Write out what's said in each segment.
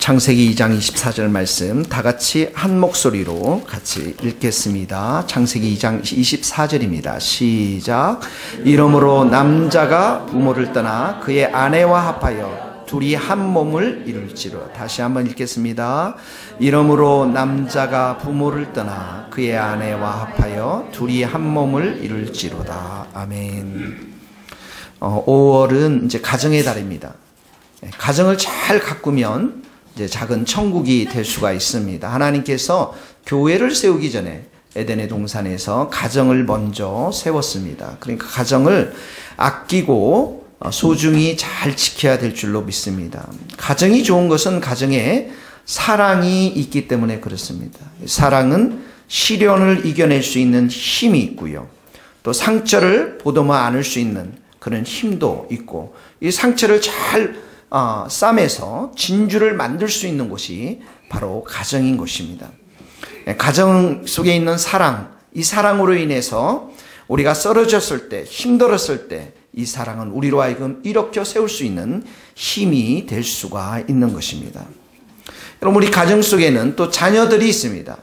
창세기 2장 24절 말씀 다 같이 한 목소리로 같이 읽겠습니다. 창세기 2장 24절입니다. 시작. 이러므로 남자가 부모를 떠나 그의 아내와 합하여 둘이 한 몸을 이룰지로. 다시 한번 읽겠습니다. 이러므로 남자가 부모를 떠나 그의 아내와 합하여 둘이 한 몸을 이룰지로다. 아멘. 5월은 이제 가정의 달입니다. 가정을 잘 가꾸면 이제 작은 천국이 될 수가 있습니다. 하나님께서 교회를 세우기 전에 에덴의 동산에서 가정을 먼저 세웠습니다. 그러니까 가정을 아끼고 소중히 잘 지켜야 될 줄로 믿습니다. 가정이 좋은 것은 가정에 사랑이 있기 때문에 그렇습니다. 사랑은 시련을 이겨낼 수 있는 힘이 있고요. 또 상처를 보듬어 안을 수 있는 그런 힘도 있고, 이 상처를 잘 싸매서 진주를 만들 수 있는 곳이 바로 가정인 것입니다. 가정 속에 있는 사랑, 이 사랑으로 인해서 우리가 쓰러졌을 때, 힘들었을 때 이 사랑은 우리로 하여금 일으켜 세울 수 있는 힘이 될 수가 있는 것입니다. 여러분, 우리 가정 속에는 또 자녀들이 있습니다.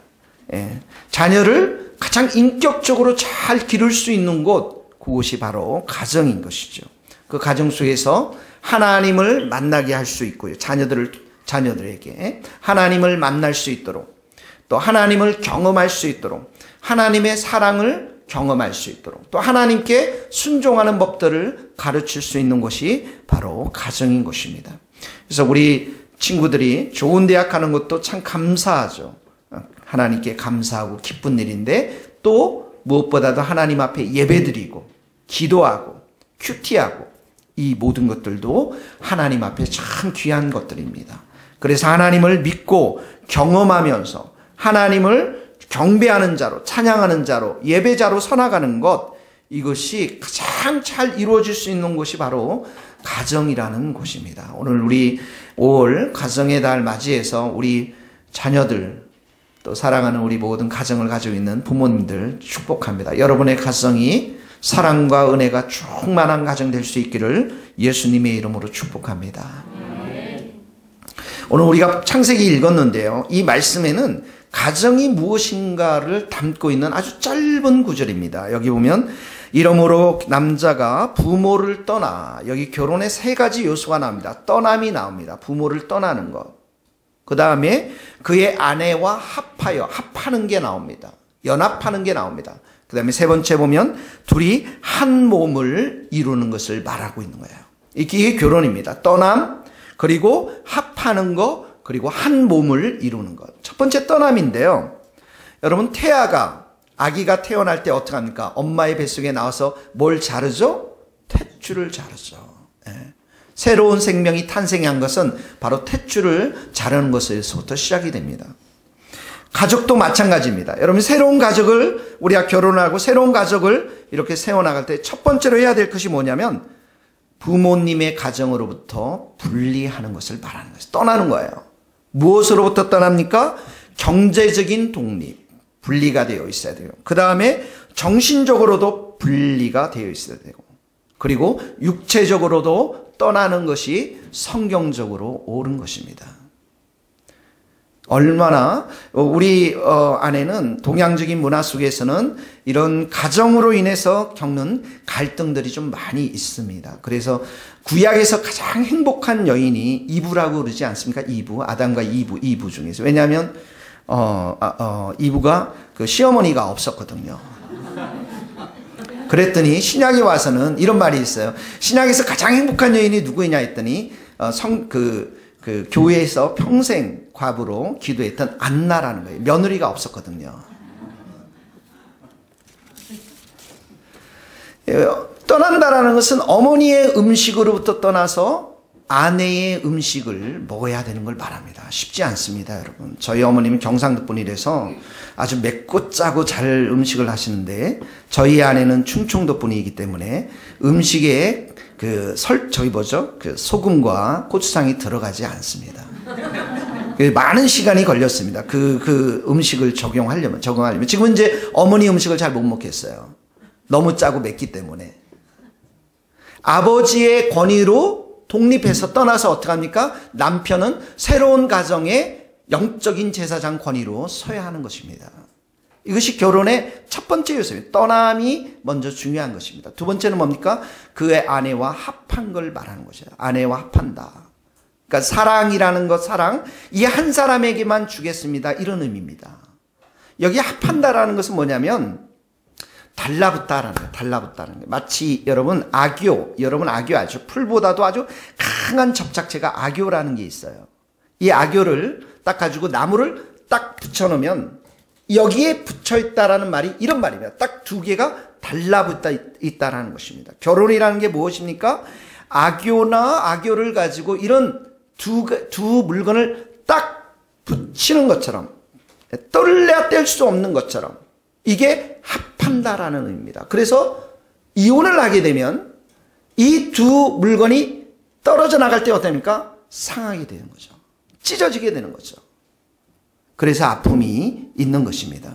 자녀를 가장 인격적으로 잘 기를 수 있는 곳, 그곳이 바로 가정인 것이죠. 그 가정 속에서 하나님을 만나게 할 수 있고요. 자녀들에게 하나님을 만날 수 있도록, 또 하나님을 경험할 수 있도록, 하나님의 사랑을 경험할 수 있도록, 또 하나님께 순종하는 법들을 가르칠 수 있는 것이 바로 가정인 것입니다. 그래서 우리 친구들이 좋은 대학 가는 것도 참 감사하죠. 하나님께 감사하고 기쁜 일인데, 또 무엇보다도 하나님 앞에 예배드리고 기도하고 큐티하고, 이 모든 것들도 하나님 앞에 참 귀한 것들입니다. 그래서 하나님을 믿고 경험하면서 하나님을 경배하는 자로, 찬양하는 자로, 예배자로 서나가는 것, 이것이 가장 잘 이루어질 수 있는 곳이 바로 가정이라는 곳입니다. 오늘 우리 5월 가정의 달 맞이해서 우리 자녀들, 또 사랑하는 우리 모든 가정을 가지고 있는 부모님들 축복합니다. 여러분의 가정이 사랑과 은혜가 충만한 가정 될 수 있기를 예수님의 이름으로 축복합니다. 오늘 우리가 창세기 읽었는데요, 이 말씀에는 가정이 무엇인가를 담고 있는 아주 짧은 구절입니다. 여기 보면 이러므로 남자가 부모를 떠나, 여기 결혼의 세 가지 요소가 나옵니다. 떠남이 나옵니다. 부모를 떠나는 것. 그 다음에 그의 아내와 합하는 게 나옵니다. 연합하는 게 나옵니다. 그 다음에 세 번째 보면 둘이 한 몸을 이루는 것을 말하고 있는 거예요. 이게 결혼입니다. 떠남, 그리고 합하는 거, 그리고 한 몸을 이루는 것. 첫 번째 떠남인데요. 여러분, 아기가 태어날 때 어떻게 합니까? 엄마의 뱃속에 나와서 뭘 자르죠? 탯줄을 자르죠. 새로운 생명이 탄생한 것은 바로 탯줄을 자르는 것에서부터 시작이 됩니다. 가족도 마찬가지입니다. 여러분, 새로운 가족을, 우리가 결혼하고 새로운 가족을 이렇게 세워나갈 때 첫 번째로 해야 될 것이 뭐냐면 부모님의 가정으로부터 분리하는 것을 말하는 것이에요. 떠나는 거예요. 무엇으로부터 떠납니까? 경제적인 독립, 분리가 되어 있어야 돼요. 그 다음에 정신적으로도 분리가 되어 있어야 되고, 그리고 육체적으로도 떠나는 것이 성경적으로 옳은 것입니다. 얼마나 우리 안에는 동양적인 문화 속에서는 이런 가정으로 인해서 겪는 갈등들이 좀 많이 있습니다. 그래서 구약에서 가장 행복한 여인이 이브라고 그러지 않습니까? 이브, 아담과 이브 중에서. 왜냐하면 이브가 그 시어머니가 없었거든요. 그랬더니 신약에 와서는 이런 말이 있어요. 신약에서 가장 행복한 여인이 누구이냐 했더니 그 교회에서 평생 과부로 기도했던 안나라는 거예요. 며느리가 없었거든요. 떠난다라는 것은 어머니의 음식으로부터 떠나서 아내의 음식을 먹어야 되는 걸 말합니다. 쉽지 않습니다, 여러분. 저희 어머님은 경상도 분이라서 아주 맵고 짜고 잘 음식을 하시는데, 저희 아내는 충청도 분이기 때문에 음식에 그 소금과 고추장이 들어가지 않습니다. 많은 시간이 걸렸습니다. 그 음식을 적용하려면. 지금은 이제 어머니 음식을 잘 못 먹겠어요. 너무 짜고 맵기 때문에. 아버지의 권위로 독립해서 떠나서 어떡합니까? 남편은 새로운 가정의 영적인 제사장 권위로 서야 하는 것입니다. 이것이 결혼의 첫 번째 요소입니다. 떠남이 먼저 중요한 것입니다. 두 번째는 뭡니까? 그의 아내와 합한 걸 말하는 것이에요. 아내와 합한다. 그러니까 사랑이라는 것, 사랑, 이 한 사람에게만 주겠습니다. 이런 의미입니다. 여기 합한다라는 것은 뭐냐면 달라붙다라는 거예요. 달라붙다는 거예요. 마치 여러분 악교 알죠? 풀보다도 아주 강한 접착제가 악교라는 게 있어요. 이 악교를 딱 가지고 나무를 딱 붙여놓으면 여기에 붙여있다라는 말이 이런 말입니다. 딱 두 개가 달라붙어 있다라는 것입니다. 결혼이라는 게 무엇입니까? 악교를 가지고 이런 두 물건을 딱 붙이는 것처럼, 뗄래야 뗄 수 없는 것처럼, 이게 합한다라는 의미입니다. 그래서 이혼을 하게 되면 이 두 물건이 떨어져 나갈 때 어떻습니까? 상하게 되는 거죠. 찢어지게 되는 거죠. 그래서 아픔이 있는 것입니다.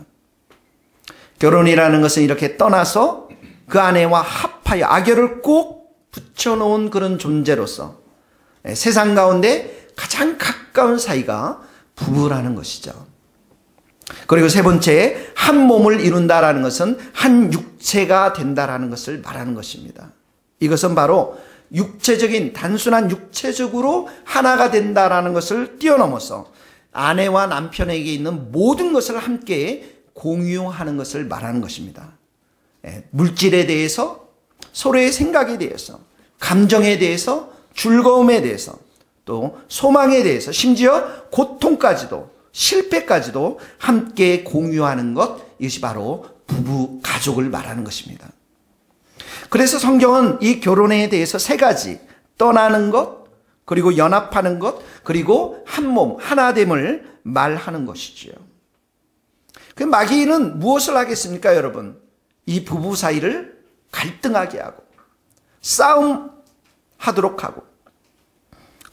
결혼이라는 것은 이렇게 떠나서 그 아내와 합하여 악교를 꼭 붙여놓은 그런 존재로서 세상 가운데 가장 가까운 사이가 부부라는 것이죠. 그리고 세 번째, 한 몸을 이룬다라는 것은 한 육체가 된다라는 것을 말하는 것입니다. 이것은 바로 육체적인, 단순한 육체적으로 하나가 된다라는 것을 뛰어넘어서 아내와 남편에게 있는 모든 것을 함께 공유하는 것을 말하는 것입니다. 물질에 대해서, 서로의 생각에 대해서, 감정에 대해서, 즐거움에 대해서, 또 소망에 대해서, 심지어 고통까지도, 실패까지도 함께 공유하는 것, 이것이 바로 부부 가족을 말하는 것입니다. 그래서 성경은 이 결혼에 대해서 세 가지, 떠나는 것, 그리고 연합하는 것, 그리고 한 몸, 하나됨을 말하는 것이지요. 그 마귀는 무엇을 하겠습니까, 여러분? 이 부부 사이를 갈등하게 하고, 싸움하도록 하고,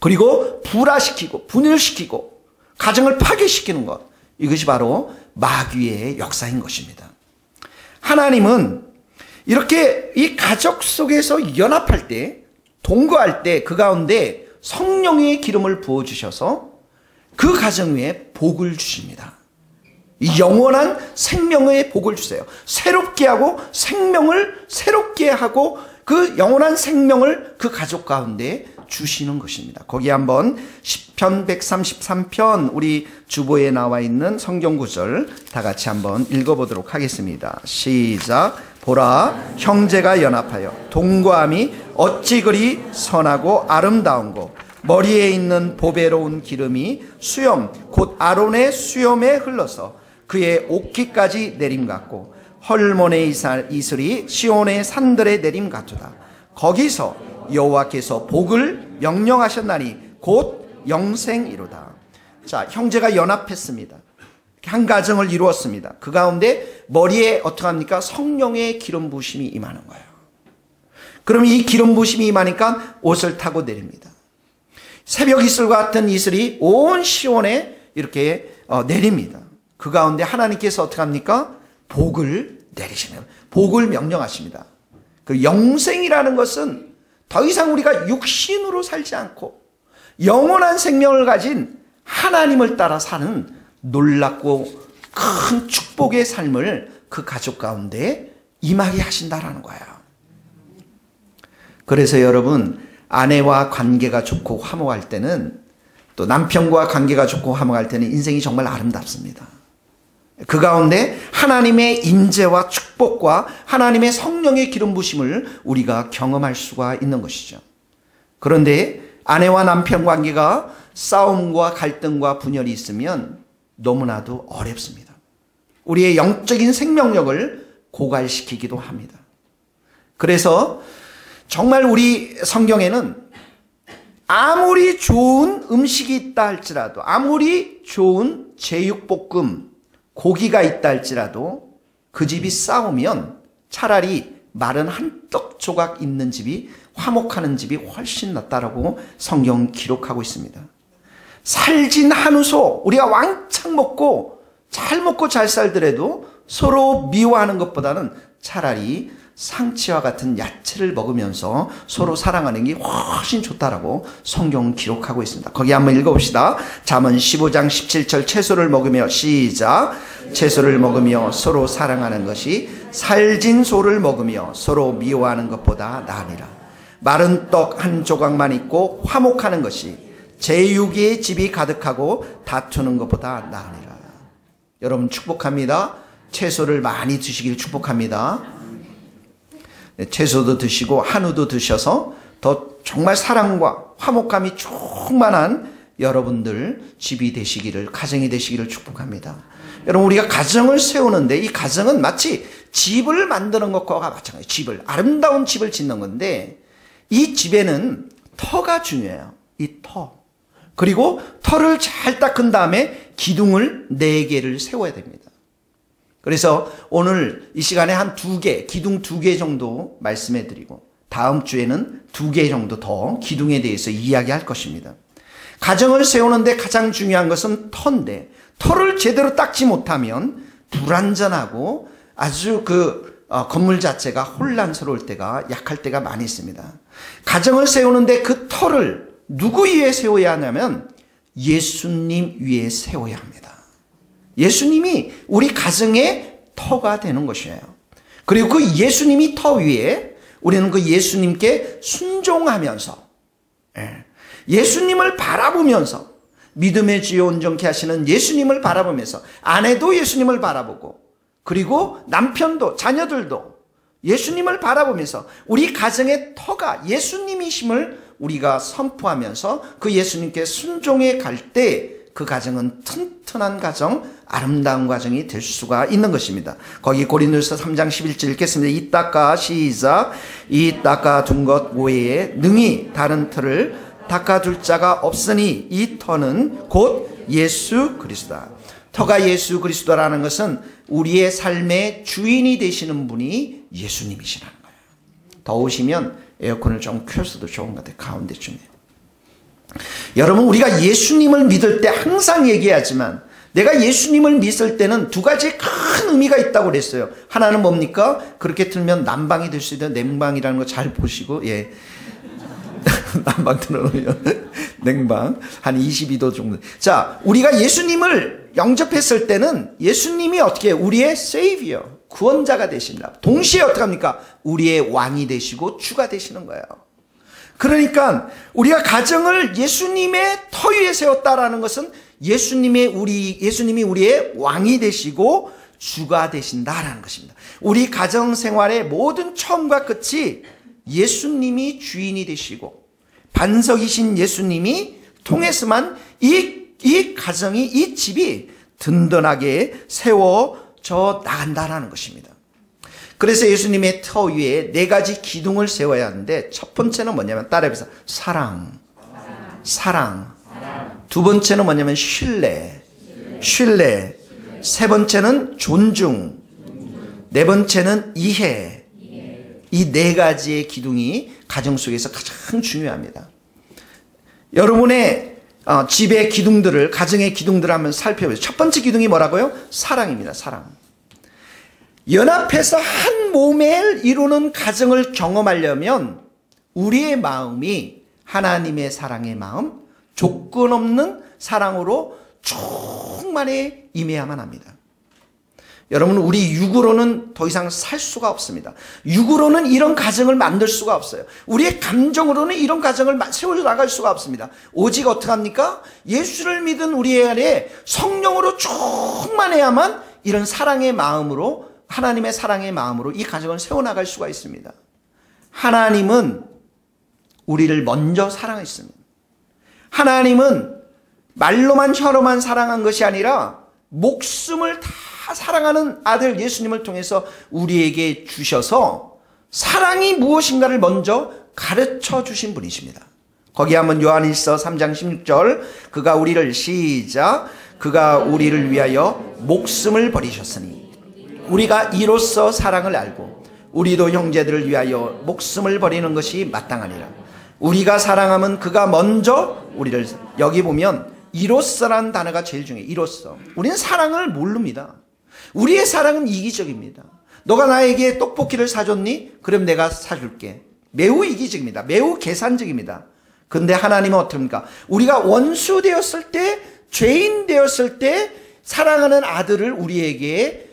그리고 불화시키고, 분열시키고, 가정을 파괴시키는 것, 이것이 바로 마귀의 역사인 것입니다. 하나님은 이렇게 이 가족 속에서 연합할 때, 동거할 때 그 가운데 성령의 기름을 부어주셔서 그 가정 위에 복을 주십니다. 이 영원한 생명의 복을 주세요. 새롭게 하고 생명을 새롭게 하고 그 영원한 생명을 그 가족 가운데 주시는 것입니다. 거기 한번 시편 133편 우리 주보에 나와 있는 성경 구절 다 같이 한번 읽어보도록 하겠습니다. 시작. 보라, 형제가 연합하여 동거함이 어찌 그리 선하고 아름다운고, 머리에 있는 보배로운 기름이 수염 곧 아론의 수염에 흘러서 그의 옥기까지 내림 같고, 헐몬의 이슬이 시온의 산들에 내림 같도다. 거기서 여호와께서 복을 명령하셨나니 곧 영생이로다. 자, 형제가 연합했습니다. 한 가정을 이루었습니다. 그 가운데 머리에 어떡합니까? 성령의 기름 부심이 임하는 거예요. 그럼 이 기름 부심이 임하니까 옷을 타고 내립니다. 새벽 이슬과 같은 이슬이 온 시온에 이렇게 내립니다. 그 가운데 하나님께서 어떡합니까? 복을 내리시면, 복을 명령하십니다. 그 영생이라는 것은 더 이상 우리가 육신으로 살지 않고 영원한 생명을 가진 하나님을 따라 사는 놀랍고 큰 축복의 삶을 그 가족 가운데 임하게 하신다라는 거예요. 그래서 여러분, 아내와 관계가 좋고 화목할 때는, 또 남편과 관계가 좋고 화목할 때는 인생이 정말 아름답습니다. 그 가운데 하나님의 임재와 축복과 하나님의 성령의 기름 부심을 우리가 경험할 수가 있는 것이죠. 그런데 아내와 남편 관계가 싸움과 갈등과 분열이 있으면 너무나도 어렵습니다. 우리의 영적인 생명력을 고갈시키기도 합니다. 그래서 정말 우리 성경에는 아무리 좋은 음식이 있다 할지라도, 아무리 좋은 제육볶음, 고기가 있다 할지라도 그 집이 싸우면 차라리 마른 한떡 조각 있는 집이, 화목하는 집이 훨씬 낫다라고 성경 기록하고 있습니다. 살진 한우소, 우리가 왕창 먹고 잘 살더라도 서로 미워하는 것보다는 차라리 상치와 같은 야채를 먹으면서 서로 사랑하는 게 훨씬 좋다라고 성경은 기록하고 있습니다. 거기 한번 읽어봅시다. 잠언 15장 17절 채소를 먹으며 시작. 채소를 먹으며 서로 사랑하는 것이 살진 소를 먹으며 서로 미워하는 것보다 나으니라. 마른 떡 한 조각만 있고 화목하는 것이 제육의 집이 가득하고 다투는 것보다 나으니라. 여러분 축복합니다. 채소를 많이 드시길 축복합니다. 채소도 드시고 한우도 드셔서 더 정말 사랑과 화목함이 충만한 여러분들 집이 되시기를, 가정이 되시기를 축복합니다. 여러분, 우리가 가정을 세우는데 이 가정은 마치 집을 만드는 것과 마찬가지예요. 집을, 아름다운 집을 짓는 건데 이 집에는 터가 중요해요. 이 터. 그리고 터를 잘 닦은 다음에 기둥을 4개를 세워야 됩니다. 그래서 오늘 이 시간에 한 2개, 기둥 2개 정도 말씀해 드리고 다음 주에는 2개 정도 더 기둥에 대해서 이야기할 것입니다. 가정을 세우는데 가장 중요한 것은 터인데 터를 제대로 닦지 못하면 불완전하고 아주 건물 자체가 혼란스러울 때가, 약할 때가 많이 있습니다. 가정을 세우는데 그 터를 누구 위에 세워야 하냐면 예수님 위에 세워야 합니다. 예수님이 우리 가정의 터가 되는 것이에요. 그리고 그 예수님이 터 위에 우리는 그 예수님께 순종하면서, 예수님을 바라보면서, 믿음의 주여 온전케 하시는 예수님을 바라보면서, 아내도 예수님을 바라보고, 그리고 남편도 자녀들도 예수님을 바라보면서 우리 가정의 터가 예수님이심을 우리가 선포하면서 그 예수님께 순종해 갈 때 그 가정은 튼튼한 가정, 아름다운 가정이 될 수가 있는 것입니다. 거기 고린도서 3장 11절 읽겠습니다. 이 닦아 시작. 이 닦아둔 것 외에 능히 다른 터를 닦아둘 자가 없으니 이 터는 곧 예수 그리스도다. 터가 예수 그리스도라는 것은 우리의 삶의 주인이 되시는 분이 예수님이시라는 거예요. 더우시면 에어컨을 좀 켜서도 좋은 것 같아요. 가운데쯤에. 여러분, 우리가 예수님을 믿을 때 항상 얘기하지만 내가 예수님을 믿을 때는 2가지 큰 의미가 있다고 그랬어요. 하나는 뭡니까? 그렇게 틀면 난방이 될 수 있는 냉방이라는 거 잘 보시고, 난방 틀어놓으면 냉방 한 22도 정도. 자, 우리가 예수님을 영접했을 때는 예수님이 어떻게 우리의 세이비어, 구원자가 되십니다. 동시에 어떻게 합니까? 우리의 왕이 되시고 주가 되시는 거예요. 그러니까 우리가 가정을 예수님의 터 위에 세웠다라는 것은 예수님이 우리의 왕이 되시고 주가 되신다라는 것입니다. 우리 가정 생활의 모든 처음과 끝이 예수님이 주인이 되시고 반석이신 예수님이 통해서만 이 가정이, 이 집이 든든하게 세워져 나간다라는 것입니다. 그래서 예수님의 터 위에 4가지 기둥을 세워야 하는데 첫 번째는 뭐냐면 따라해서 사랑. 2번째는 뭐냐면 신뢰. 세 번째는 존중. 4번째는 이해. 이 4가지의 기둥이 가정 속에서 가장 중요합니다. 여러분의 집의 기둥들을, 가정의 기둥들을 한번 살펴보세요. 첫 번째 기둥이 뭐라고요? 사랑입니다. 사랑. 연합해서 한 몸을 이루는 가정을 경험하려면 우리의 마음이 하나님의 사랑의 마음, 조건 없는 사랑으로 충만히 임해야만 합니다. 여러분, 우리 육으로는 더 이상 살 수가 없습니다. 육으로는 이런 가정을 만들 수가 없어요. 우리의 감정으로는 이런 가정을 세워 나갈 수가 없습니다. 오직 어떻게 합니까? 예수를 믿은 우리 안에 성령으로 충만해야만 이런 사랑의 마음으로, 하나님의 사랑의 마음으로 이 가정을 세워나갈 수가 있습니다. 하나님은 우리를 먼저 사랑했습니다. 하나님은 말로만 혀로만 사랑한 것이 아니라 목숨을 다 사랑하는 아들 예수님을 통해서 우리에게 주셔서 사랑이 무엇인가를 먼저 가르쳐 주신 분이십니다. 거기 한번 요한일서 3장 16절 그가 우리를 시작. 그가 우리를 위하여 목숨을 버리셨으니 우리가 이로써 사랑을 알고 우리도 형제들을 위하여 목숨을 버리는 것이 마땅하니라. 우리가 사랑하면 그가 먼저 우리를, 여기 보면 이로써라는 단어가 제일 중요해요. 이로써. 우리는 사랑을 모릅니다. 우리의 사랑은 이기적입니다. 너가 나에게 떡볶이를 사줬니? 그럼 내가 사줄게. 매우 이기적입니다. 매우 계산적입니다. 근데 하나님은 어떻습니까? 우리가 원수 되었을 때, 죄인 되었을 때 사랑하는 아들을 우리에게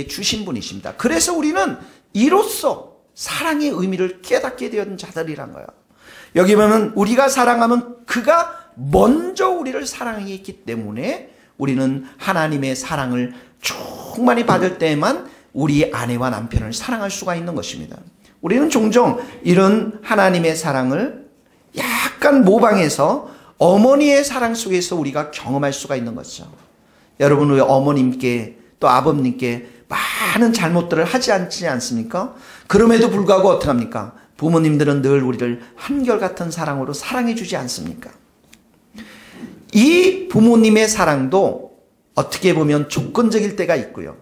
주신 분이십니다. 그래서 우리는 이로써 사랑의 의미를 깨닫게 된 자들이란 거예요. 여기 보면 우리가 사랑하면 그가 먼저 우리를 사랑했기 때문에 우리는 하나님의 사랑을 충만히 받을 때에만 우리 아내와 남편을 사랑할 수가 있는 것입니다. 우리는 종종 이런 하나님의 사랑을 약간 모방해서 어머니의 사랑 속에서 우리가 경험할 수가 있는 것이죠. 여러분, 왜 어머님께 또 아버님께 많은 잘못들을 하지 않지 않습니까? 그럼에도 불구하고 어떻게 합니까? 부모님들은 늘 우리를 한결같은 사랑으로 사랑해 주지 않습니까? 이 부모님의 사랑도 어떻게 보면 조건적일 때가 있고요.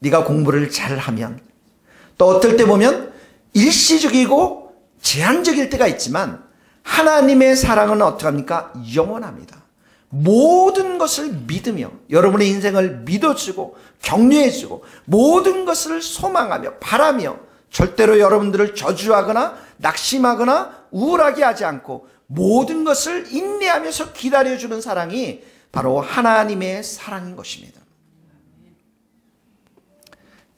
네가 공부를 잘하면, 또 어떨 때 보면 일시적이고 제한적일 때가 있지만 하나님의 사랑은 어떻게 합니까? 영원합니다. 모든 것을 믿으며 여러분의 인생을 믿어주고 격려해주고 모든 것을 소망하며 바라며 절대로 여러분들을 저주하거나 낙심하거나 우울하게 하지 않고 모든 것을 인내하면서 기다려주는 사랑이 바로 하나님의 사랑인 것입니다.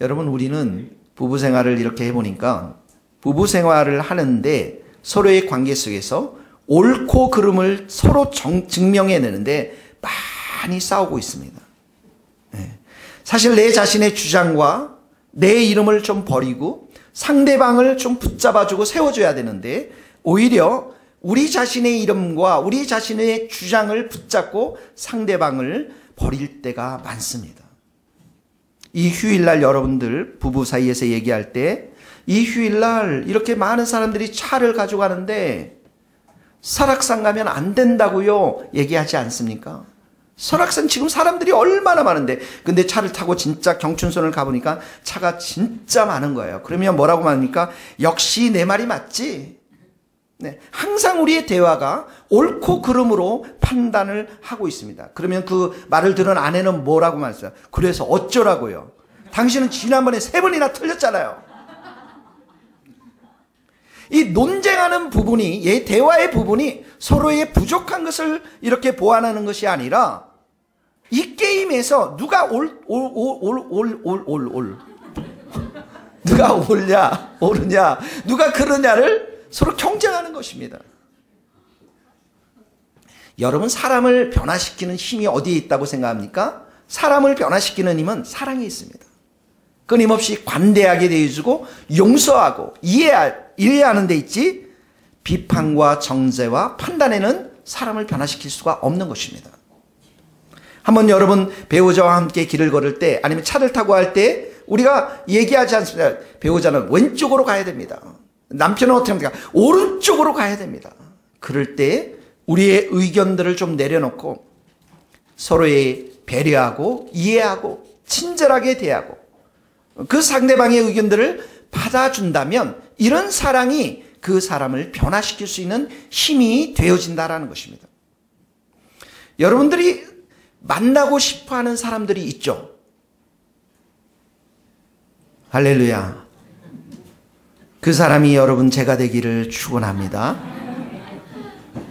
여러분, 우리는 부부 생활을 이렇게 해보니까 부부 생활을 하는데 서로의 관계 속에서 옳고 그름을 서로 증명해내는데 많이 싸우고 있습니다. 사실 내 자신의 주장과 내 이름을 좀 버리고 상대방을 좀 붙잡아주고 세워줘야 되는데 오히려 우리 자신의 이름과 우리 자신의 주장을 붙잡고 상대방을 버릴 때가 많습니다. 이 휴일날 여러분들 부부 사이에서 얘기할 때 이 휴일날 이렇게 많은 사람들이 차를 가져가는데 설악산 가면 안 된다고요 얘기하지 않습니까? 설악산 지금 사람들이 얼마나 많은데 근데 차를 타고 진짜 경춘선을 가보니까 차가 진짜 많은 거예요. 그러면 뭐라고 말합니까? 역시 내 말이 맞지? 네, 항상 우리의 대화가 옳고 그름으로 판단을 하고 있습니다. 그러면 그 말을 들은 아내는 뭐라고 말했어요? 그래서 어쩌라고요? 당신은 지난번에 3번이나 틀렸잖아요. 이 논쟁하는 부분이, 대화의 부분이 서로의 부족한 것을 이렇게 보완하는 것이 아니라 이 게임에서 누가 누가 옳냐, 옳으냐, 누가 그러냐를 서로 경쟁하는 것입니다. 여러분, 사람을 변화시키는 힘이 어디에 있다고 생각합니까? 사람을 변화시키는 힘은 사랑에 있습니다. 끊임없이 관대하게 대해주고 용서하고 이해하는 데 있지 비판과 정죄와 판단에는 사람을 변화시킬 수가 없는 것입니다. 한번 여러분 배우자와 함께 길을 걸을 때 아니면 차를 타고 할 때 우리가 얘기하지 않습니다. 배우자는 왼쪽으로 가야 됩니다. 남편은 어떻게 합니까? 오른쪽으로 가야 됩니다. 그럴 때 우리의 의견들을 좀 내려놓고 서로의 배려하고 이해하고 친절하게 대하고 그 상대방의 의견들을 받아준다면 이런 사랑이 그 사람을 변화시킬 수 있는 힘이 되어진다는 것입니다. 여러분들이 만나고 싶어하는 사람들이 있죠. 할렐루야. 그 사람이 여러분 제가 되기를 축원합니다.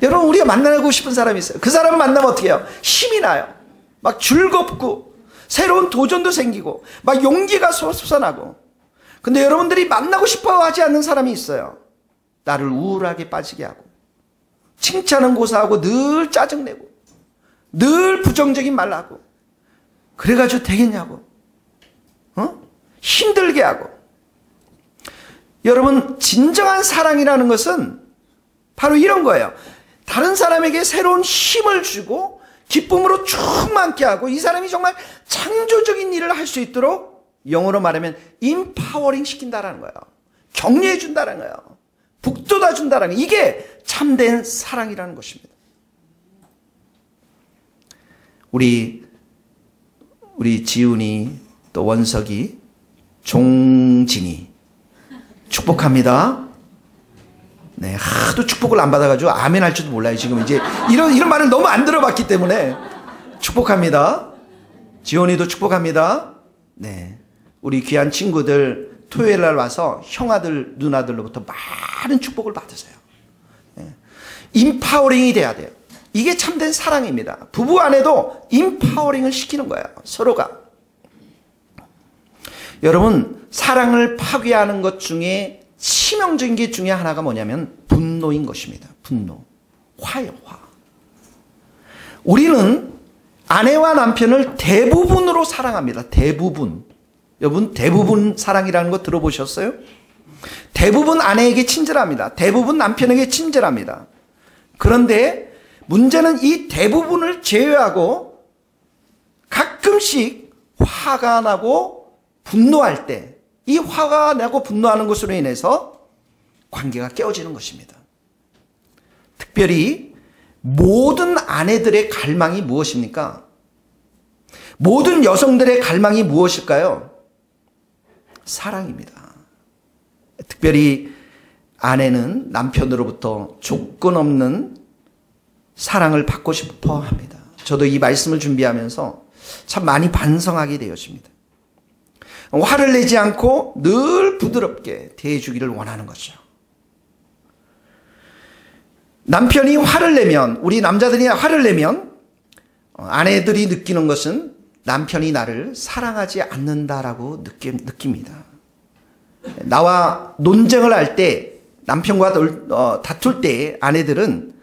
여러분, 우리가 만나고 싶은 사람이 있어요. 그 사람 만나면 어떻게 해요? 힘이 나요. 막 즐겁고 새로운 도전도 생기고 막 용기가 솟아나고. 근데 여러분들이 만나고 싶어 하지 않는 사람이 있어요. 나를 우울하게 빠지게 하고 칭찬은 고사하고 늘 짜증내고 늘 부정적인 말 하고 그래가지고 되겠냐고 힘들게 하고. 여러분, 진정한 사랑이라는 것은 바로 이런 거예요. 다른 사람에게 새로운 힘을 주고 기쁨으로 충만케 하고 이 사람이 정말 창조적인 일을 할 수 있도록 영어로 말하면 인파워링 시킨다라는 거예요. 격려해 준다는 거예요. 북돋아 준다는 거예요. 이게 참된 사랑이라는 것입니다. 우리 지훈이 또 원석이 종진이 축복합니다. 네, 하도 축복을 안 받아가지고 아멘 할 줄도 몰라요. 지금 이제 이런 말을 너무 안 들어봤기 때문에 축복합니다. 지원이도 축복합니다. 네, 우리 귀한 친구들 토요일 날 와서 형아들, 누나들로부터 많은 축복을 받으세요. 인파워링이 돼야 돼요. 이게 참된 사랑입니다. 부부 안에도 인파워링을 시키는 거예요. 서로가. 여러분, 사랑을 파괴하는 것 중에 치명적인 게 중에 하나가 뭐냐면 분노인 것입니다. 분노. 화요, 화. 우리는 아내와 남편을 대부분으로 사랑합니다. 대부분. 여러분, 대부분 사랑이라는 거 들어보셨어요? 대부분 아내에게 친절합니다. 대부분 남편에게 친절합니다. 그런데 문제는 이 대부분을 제외하고 가끔씩 화가 나고 분노할 때, 이 화가 나고 분노하는 것으로 인해서 관계가 깨어지는 것입니다. 특별히 모든 아내들의 갈망이 무엇입니까? 모든 여성들의 갈망이 무엇일까요? 사랑입니다. 특별히 아내는 남편으로부터 조건 없는 사랑을 받고 싶어 합니다. 저도 이 말씀을 준비하면서 참 많이 반성하게 되었습니다. 화를 내지 않고 늘 부드럽게 대해주기를 원하는 거죠. 남편이 화를 내면, 우리 남자들이 화를 내면 아내들이 느끼는 것은 남편이 나를 사랑하지 않는다라고 느낍니다. 나와 논쟁을 할 때, 남편과 다툴 때 아내들은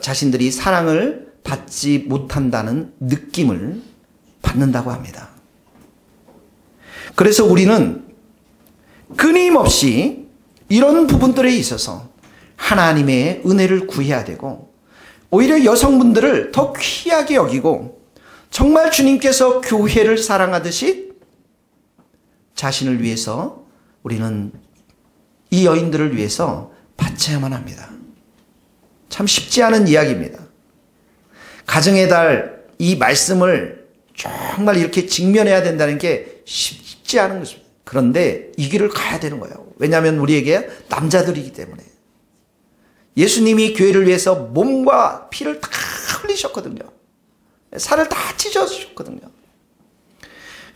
자신들이 사랑을 받지 못한다는 느낌을 받는다고 합니다. 그래서 우리는 끊임없이 이런 부분들에 있어서 하나님의 은혜를 구해야 되고, 오히려 여성분들을 더 귀하게 여기고, 정말 주님께서 교회를 사랑하듯이 자신을 위해서 우리는 이 여인들을 위해서 바쳐야만 합니다. 참 쉽지 않은 이야기입니다. 가정의 달 이 말씀을 정말 이렇게 직면해야 된다는 게 쉽지 않은 것입니다. 그런데 이 길을 가야 되는 거예요. 왜냐하면 우리에게 남자들이기 때문에. 예수님이 교회를 위해서 몸과 피를 다 흘리셨거든요. 살을 다 찢어주셨거든요.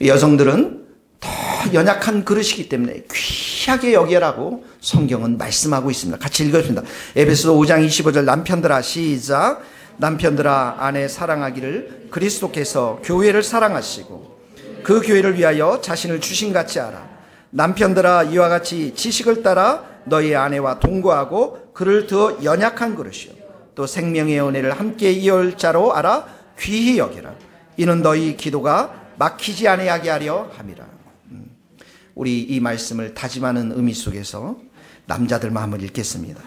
여성들은 더 연약한 그릇이기 때문에 귀하게 여기라고 성경은 말씀하고 있습니다. 같이 읽어줍니다. 에베소서 5장 25절 남편들아 시작. 남편들아 아내 사랑하기를 그리스도께서 교회를 사랑하시고 그 교회를 위하여 자신을 주신같이 하라. 남편들아 이와 같이 지식을 따라 너희 아내와 동거하고 그를 더 연약한 그릇이요 또 생명의 은혜를 함께 이어올 자로 알아 귀히 여기라. 이는 너희 기도가 막히지 아니하게 하려 함이라. 우리 이 말씀을 다짐하는 의미 속에서 남자들만 한번 읽겠습니다.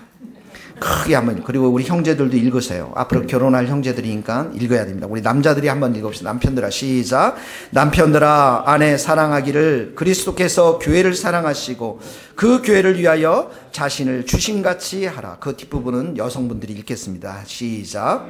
크게 한번. 그리고 우리 형제들도 읽으세요. 앞으로 결혼할 형제들이니까 읽어야 됩니다. 우리 남자들이 한번 읽읍시다. 남편들아 시작. 남편들아 아내 사랑하기를 그리스도께서 교회를 사랑하시고 그 교회를 위하여 자신을 주신같이 하라. 그 뒷부분은 여성분들이 읽겠습니다. 시작.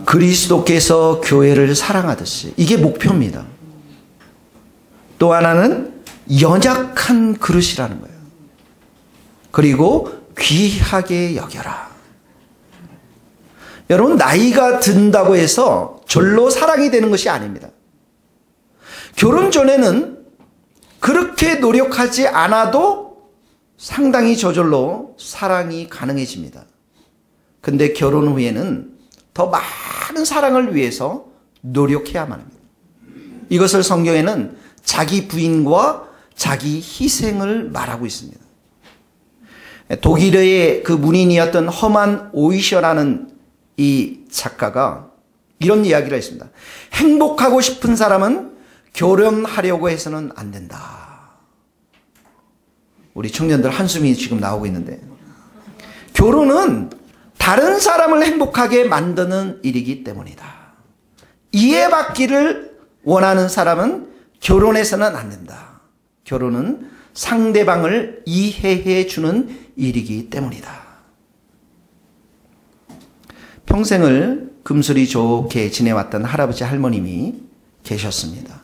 그리스도께서 교회를 사랑하듯이. 이게 목표입니다. 또 하나는 연약한 그릇이라는 거예요. 그리고 귀하게 여겨라. 여러분, 나이가 든다고 해서 절로 사랑이 되는 것이 아닙니다. 결혼 전에는 그렇게 노력하지 않아도 상당히 저절로 사랑이 가능해집니다. 근데 결혼 후에는 더 많은 사랑을 위해서 노력해야만 합니다. 이것을 성경에는 자기 부인과 자기 희생을 말하고 있습니다. 독일의 그 문인이었던 허만 오이셔라는 이 작가가 이런 이야기를 했습니다. 행복하고 싶은 사람은 결혼하려고 해서는 안 된다. 우리 청년들 한숨이 지금 나오고 있는데, 결혼은 다른 사람을 행복하게 만드는 일이기 때문이다. 이해받기를 원하는 사람은 결혼해서는 안 된다. 결혼은 상대방을 이해해 주는 일이기 때문이다. 평생을 금슬이 좋게 지내왔던 할아버지 할머님이 계셨습니다.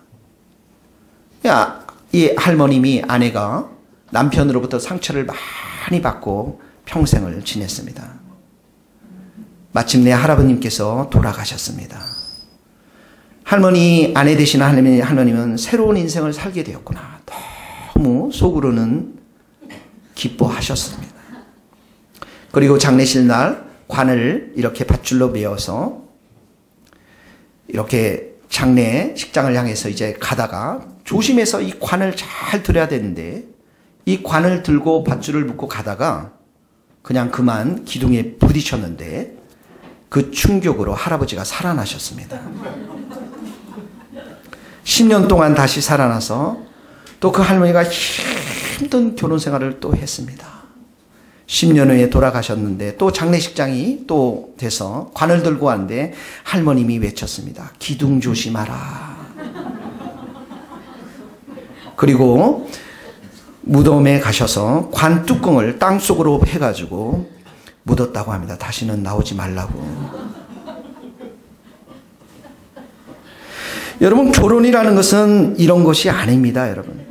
이 할머님이 아내가 남편으로부터 상처를 많이 받고 평생을 지냈습니다. 마침내 할아버님께서 돌아가셨습니다. 할머니, 아내 되시는 할머님은 새로운 인생을 살게 되었구나. 너무 속으로는 기뻐하셨습니다. 그리고 장례식 날 관을 이렇게 밧줄로 메어서 이렇게 장례식장을 향해서 이제 가다가 조심해서 이 관을 잘 들어야 되는데 이 관을 들고 밧줄을 묶고 가다가 그냥 그만 기둥에 부딪혔는데 그 충격으로 할아버지가 살아나셨습니다. 10년 동안 다시 살아나서 또 그 할머니가 힘든 결혼 생활을 또 했습니다. 10년 후에 돌아가셨는데 또 장례식장이 또 돼서 관을 들고 왔는데 할머님이 외쳤습니다. 기둥 조심하라. 그리고 무덤에 가셔서 관 뚜껑을 땅속으로 해가지고 묻었다고 합니다. 다시는 나오지 말라고. 여러분, 결혼이라는 것은 이런 것이 아닙니다, 여러분.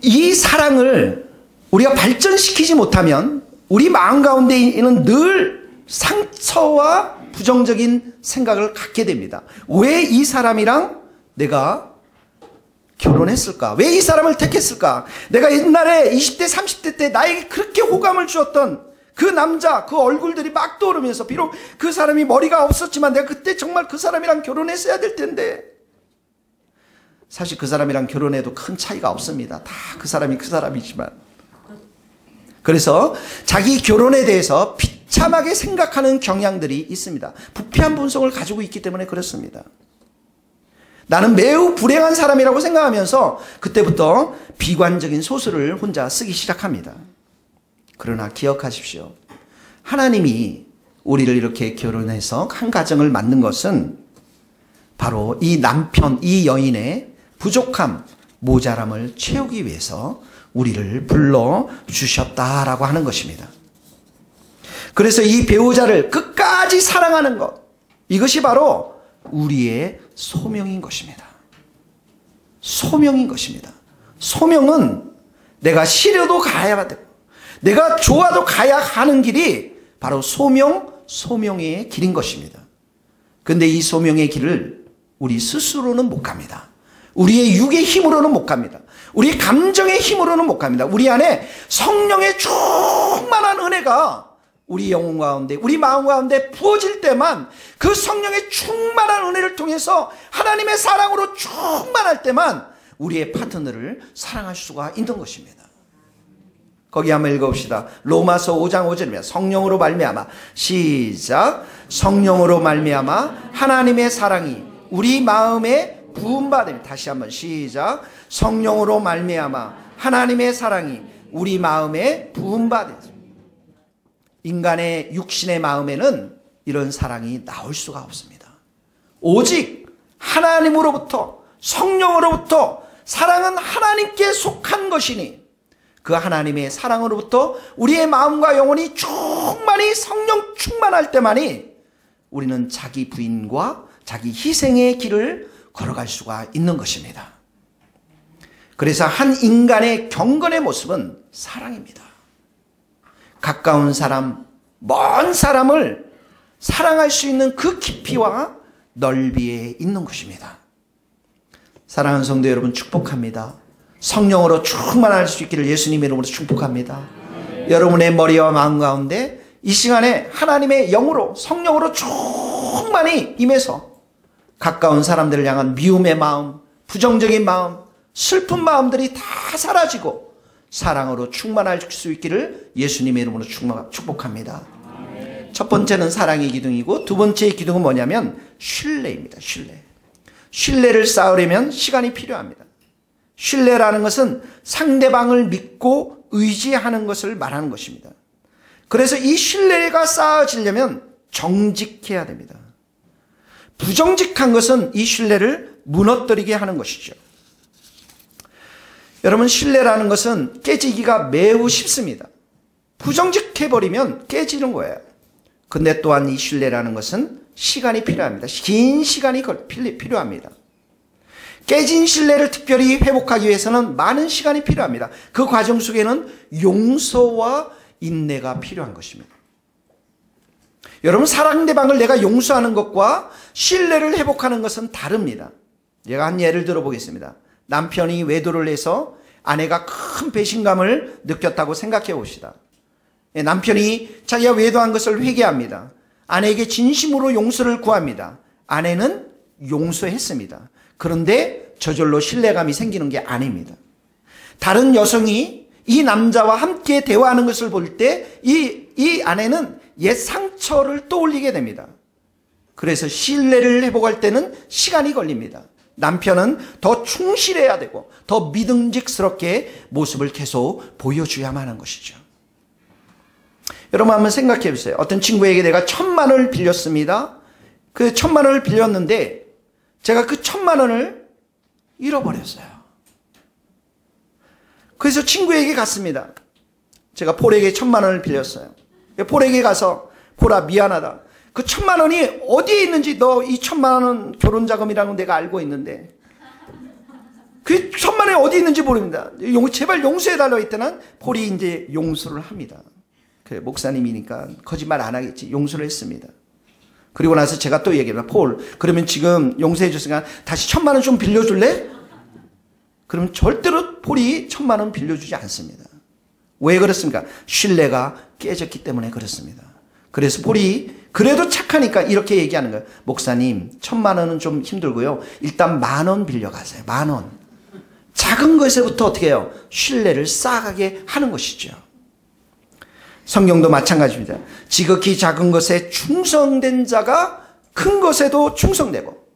이 사랑을 우리가 발전시키지 못하면 우리 마음 가운데에는 늘 상처와 부정적인 생각을 갖게 됩니다. 왜 이 사람이랑 내가 결혼했을까? 왜 이 사람을 택했을까? 내가 옛날에 20대, 30대 때 나에게 그렇게 호감을 주었던 그 남자, 그 얼굴들이 막 떠오르면서 비록 그 사람이 머리가 없었지만 내가 그때 정말 그 사람이랑 결혼했어야 될 텐데 사실 그 사람이랑 결혼해도 큰 차이가 없습니다. 다 그 사람이 그 사람이지만 그래서 자기 결혼에 대해서 비참하게 생각하는 경향들이 있습니다. 부패한 본성을 가지고 있기 때문에 그렇습니다. 나는 매우 불행한 사람이라고 생각하면서 그때부터 비관적인 소설을 혼자 쓰기 시작합니다. 그러나 기억하십시오. 하나님이 우리를 이렇게 결혼해서 한 가정을 만든 것은 바로 이 남편, 이 여인의 부족함, 모자람을 채우기 위해서 우리를 불러주셨다라고 하는 것입니다. 그래서 이 배우자를 끝까지 사랑하는 것, 이것이 바로 우리의 소명인 것입니다. 소명인 것입니다. 소명은 내가 싫어도 가야 되고 내가 좋아도 가야 하는 길이 바로 소명의 길인 것입니다. 그런데 이 소명의 길을 우리 스스로는 못 갑니다. 우리의 육의 힘으로는 못 갑니다. 우리 감정의 힘으로는 못 갑니다. 우리 안에 성령의 충만한 은혜가 우리 영혼 가운데, 우리 마음 가운데 부어질 때만 그 성령의 충만한 은혜를 통해서 하나님의 사랑으로 충만할 때만 우리의 파트너를 사랑할 수가 있는 것입니다. 거기 한번 읽어봅시다. 로마서 5장 5절입니다. 성령으로 말미암아, 시작. 성령으로 말미암아 하나님의 사랑이 우리 마음에 부음받음이, 다시 한번 시작. 성령으로 말미암아 하나님의 사랑이 우리 마음에 부음받음이. 인간의 육신의 마음에는 이런 사랑이 나올 수가 없습니다. 오직 하나님으로부터, 성령으로부터, 사랑은 하나님께 속한 것이니 그 하나님의 사랑으로부터 우리의 마음과 영혼이 충만히 성령 충만할 때만이 우리는 자기 부인과 자기 희생의 길을 걸어갈 수가 있는 것입니다. 그래서 한 인간의 경건의 모습은 사랑입니다. 가까운 사람, 먼 사람을 사랑할 수 있는 그 깊이와 넓이에 있는 것입니다. 사랑하는 성도 여러분, 축복합니다. 성령으로 충만할 수 있기를 예수님의 이름으로 축복합니다. 여러분의 머리와 마음 가운데 이 시간에 하나님의 영으로, 성령으로 충만히 임해서 가까운 사람들을 향한 미움의 마음, 부정적인 마음, 슬픈 마음들이 다 사라지고 사랑으로 충만할 수 있기를 예수님의 이름으로 축복합니다. 첫 번째는 사랑의 기둥이고 두 번째의 기둥은 뭐냐면 신뢰입니다. 신뢰. 신뢰를 쌓으려면 시간이 필요합니다. 신뢰라는 것은 상대방을 믿고 의지하는 것을 말하는 것입니다. 그래서 이 신뢰가 쌓아지려면 정직해야 됩니다. 부정직한 것은 이 신뢰를 무너뜨리게 하는 것이죠. 여러분, 신뢰라는 것은 깨지기가 매우 쉽습니다. 부정직해버리면 깨지는 거예요. 근데 또한 이 신뢰라는 것은 시간이 필요합니다. 긴 시간이 필요합니다. 깨진 신뢰를 특별히 회복하기 위해서는 많은 시간이 필요합니다. 그 과정 속에는 용서와 인내가 필요한 것입니다. 여러분, 상대방을 내가 용서하는 것과 신뢰를 회복하는 것은 다릅니다. 제가 한 예를 들어보겠습니다. 남편이 외도를 해서 아내가 큰 배신감을 느꼈다고 생각해 봅시다. 남편이 자기가 외도한 것을 회개합니다. 아내에게 진심으로 용서를 구합니다. 아내는 용서했습니다. 그런데 저절로 신뢰감이 생기는 게 아닙니다. 다른 여성이 이 남자와 함께 대화하는 것을 볼 때 이 아내는 옛 상처를 떠올리게 됩니다. 그래서 신뢰를 회복할 때는 시간이 걸립니다. 남편은 더 충실해야 되고 더 믿음직스럽게 모습을 계속 보여줘야만 하는 것이죠. 여러분, 한번 생각해 보세요. 어떤 친구에게 내가 1,000만 원을 빌렸습니다. 그 1,000만 원을 빌렸는데 제가 그 1,000만 원을 잃어버렸어요. 그래서 친구에게 갔습니다. 제가 폴에게 1,000만 원을 빌렸어요. 폴에게 가서, 폴아, 미안하다. 그 1,000만 원이 어디에 있는지, 너 이 1,000만 원은 결혼 자금이라는 내가 알고 있는데 그 1,000만 원이 어디 있는지 모릅니다. 제발 용서해달라고 했더니 폴이 이제 용서를 합니다. 그래, 목사님이니까 거짓말 안 하겠지. 용서를 했습니다. 그리고 나서 제가 또 얘기합니다. 폴, 그러면 지금 용서해 줬으니까 다시 1,000만 원 좀 빌려줄래? 그럼 절대로 폴이 1,000만 원 빌려주지 않습니다. 왜 그렇습니까? 신뢰가 깨졌기 때문에 그렇습니다. 그래서 폴이 그래도 착하니까 이렇게 얘기하는 거예요. 목사님, 1,000만 원은 좀 힘들고요. 일단 10,000원 빌려가세요. 10,000원. 작은 것에부터 어떻게 해요? 신뢰를 쌓아가게 하는 것이죠. 성경도 마찬가지입니다. 지극히 작은 것에 충성된 자가 큰 것에도 충성되고,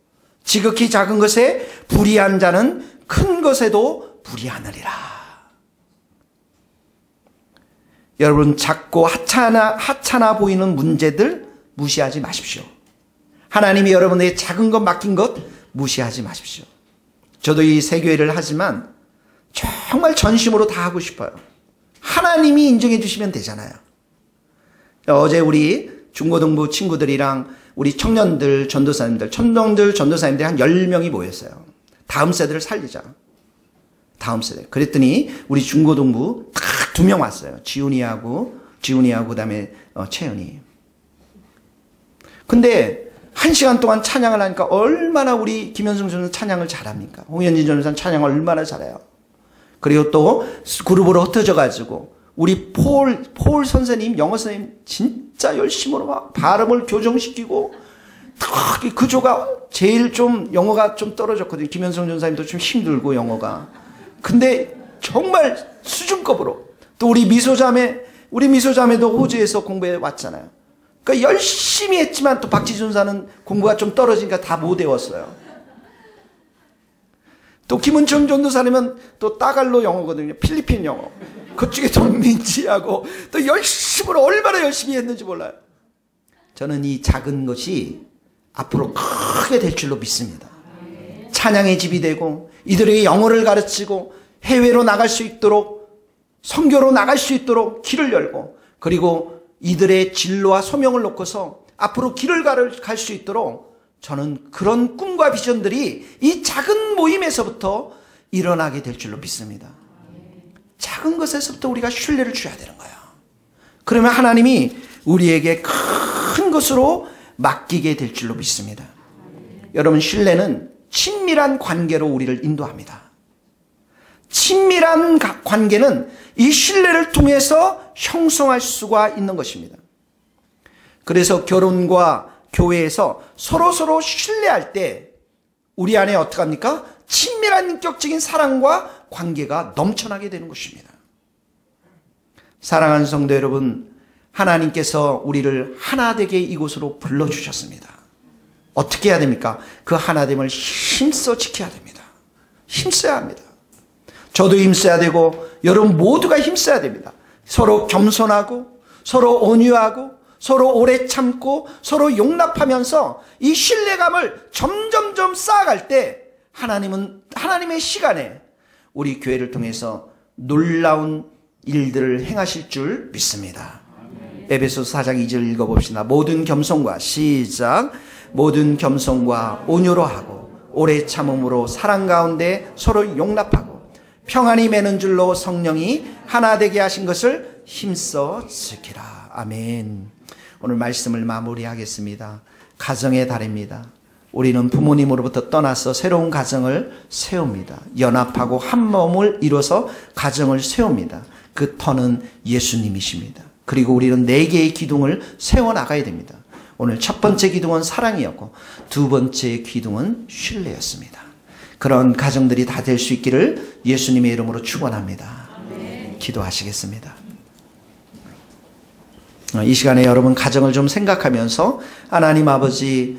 지극히 작은 것에 불의한 자는 큰 것에도 불의하느니라. 여러분, 작고 하찮아 보이는 문제들 무시하지 마십시오. 하나님이 여러분에게 작은 것 맡긴 것 무시하지 마십시오. 저도 이 세교회를 하지만 정말 전심으로 다 하고 싶어요. 하나님이 인정해 주시면 되잖아요. 어제 우리 중고등부 친구들이랑 우리 청년들 전도사님들 한 10명이 모였어요. 다음 세대를 살리자. 다음 세대. 그랬더니 우리 중고등부 딱 2명 왔어요. 지훈이하고 그다음에 채연이. 근데 1시간 동안 찬양을 하니까 얼마나 우리 김현승 전도사는 찬양을 잘합니까? 홍현진 전도사는 찬양을 얼마나 잘해요. 그리고 또 그룹으로 흩어져 가지고 우리 폴 선생님, 영어 선생님 진짜 열심으로 막 발음을 교정시키고, 특히 그 조가 제일 좀 영어가 좀 떨어졌거든요. 김현성 전사님도 좀 힘들고 영어가. 근데 정말 수준급으로. 또 우리 미소자매도 호주에서 공부해 왔잖아요. 그러니까 열심히 했지만 또 박지준 사는 공부가 좀 떨어지니까 다 못 외웠어요. 또 김은총 전도사님은 또 따갈로 영어거든요. 필리핀 영어. 그쪽에 동민지하고 또 얼마나 열심히 했는지 몰라요. 저는 이 작은 것이 앞으로 크게 될 줄로 믿습니다. 찬양의 집이 되고 이들에게 영어를 가르치고 해외로 나갈 수 있도록, 선교로 나갈 수 있도록 길을 열고, 그리고 이들의 진로와 소명을 놓고서 앞으로 길을 갈 수 있도록 저는 그런 꿈과 비전들이 이 작은 모임에서부터 일어나게 될 줄로 믿습니다. 작은 것에서부터 우리가 신뢰를 줘야 되는 거예요. 그러면 하나님이 우리에게 큰 것으로 맡기게 될 줄로 믿습니다. 여러분, 신뢰는 친밀한 관계로 우리를 인도합니다. 친밀한 관계는 이 신뢰를 통해서 형성할 수가 있는 것입니다. 그래서 결혼과 교회에서 서로 신뢰할 때 우리 안에 어떻게 합니까? 친밀한 인격적인 사랑과 관계가 넘쳐나게 되는 것입니다. 사랑하는 성도 여러분, 하나님께서 우리를 하나되게 이곳으로 불러주셨습니다. 어떻게 해야 됩니까? 그 하나됨을 힘써 지켜야 됩니다. 힘써야 합니다. 저도 힘써야 되고 여러분 모두가 힘써야 됩니다. 서로 겸손하고 서로 온유하고 서로 오래 참고 서로 용납하면서 이 신뢰감을 점점점 쌓아갈 때 하나님의 시간에 우리 교회를 통해서 놀라운 일들을 행하실 줄 믿습니다. 에베소서 4장 2절 읽어봅시다. 모든 겸손과 시작. 모든 겸손과 온유로 하고 오래 참음으로 사랑 가운데 서로 용납하고 평안이 매는 줄로 성령이 하나 되게 하신 것을 힘써 지키라. 아멘. 오늘 말씀을 마무리하겠습니다. 가정의 달입니다. 우리는 부모님으로부터 떠나서 새로운 가정을 세웁니다. 연합하고 한 몸을 이뤄서 가정을 세웁니다. 그 터는 예수님이십니다. 그리고 우리는 4개의 기둥을 세워나가야 됩니다. 오늘 첫 번째 기둥은 사랑이었고 두 번째 기둥은 신뢰였습니다. 그런 가정들이 다 될 수 있기를 예수님의 이름으로 축원합니다. 기도하시겠습니다. 이 시간에 여러분 가정을 좀 생각하면서 하나님 아버지